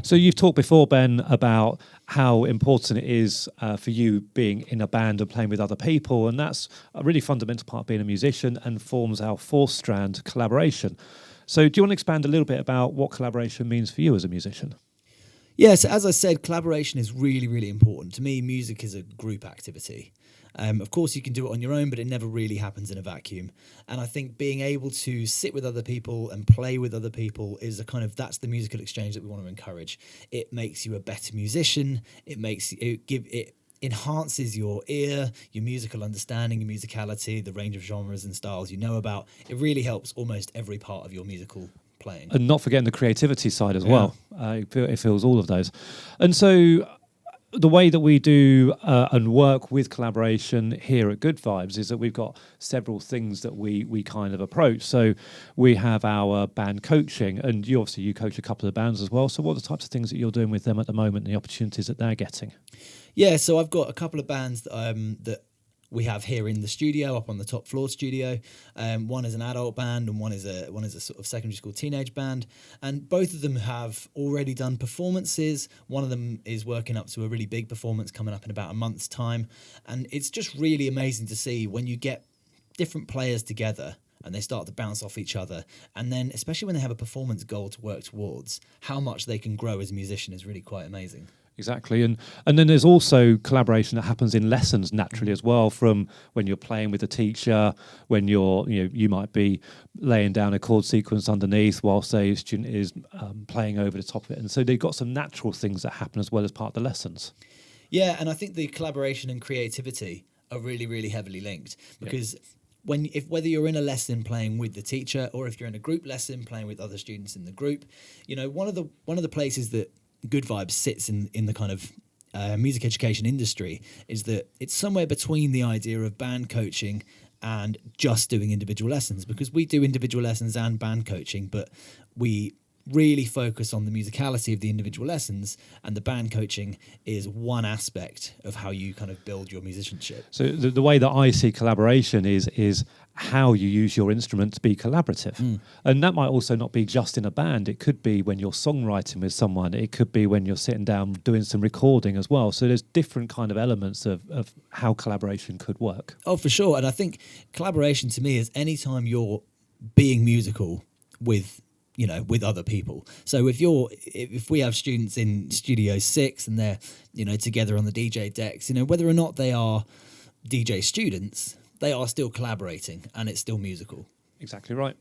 So you've talked before, Ben, about how important it is for you being in a band and playing with other people, and that's a really fundamental part of being a musician and forms our fourth strand, collaboration. So do you want to expand a little bit about what collaboration means for you as a musician? Yes, as I said, collaboration is really, really important. To me, music is a group activity. Of course, you can do it on your own, but it never really happens in a vacuum. And I think being able to sit with other people and play with other people is that's the musical exchange that we want to encourage. It makes you a better musician. It enhances your ear, your musical understanding, your musicality, the range of genres and styles you know about. It really helps almost every part of your musical playing. And not forgetting the creativity side as well. It fills all of those. And so the way that we do and work with collaboration here at Good Vibes is that we've got several things that we kind of approach. So we have our band coaching, and you coach a couple of bands as well. So what are the types of things that you're doing with them at the moment and the opportunities that they're getting? Yeah, so I've got a couple of bands that we have here in the studio, up on the top floor studio. One is an adult band, and one is a sort of secondary school teenage band. And both of them have already done performances. One of them is working up to a really big performance coming up in about a month's time. And it's just really amazing to see when you get different players together and they start to bounce off each other. And then, especially when they have a performance goal to work towards, how much they can grow as a musician is really quite amazing. Exactly, and then there's also collaboration that happens in lessons naturally as well. From when you're playing with a teacher, when you might be laying down a chord sequence underneath whilst a student is playing over the top of it, and so they've got some natural things that happen as well as part of the lessons. Yeah, and I think the collaboration and creativity are really, really heavily linked because. Whether you're in a lesson playing with the teacher or if you're in a group lesson playing with other students in the group, one of the places that Good Vibes sits in the kind of music education industry is that it's somewhere between the idea of band coaching and just doing individual lessons, because we do individual lessons and band coaching, but we really focus on the musicality of the individual lessons, and the band coaching is one aspect of how you kind of build your musicianship. So the way that I see collaboration is how you use your instrument to be collaborative. And that might also not be just in a band. It could be when you're songwriting with someone. It could be when you're sitting down doing some recording as well. So there's different kind of elements of how collaboration could work. Oh, for sure. And I think collaboration to me is anytime you're being musical with other people. So if we have students in Studio 6 and they're, together on the DJ decks, whether or not they are DJ students, they are still collaborating and it's still musical. Exactly right.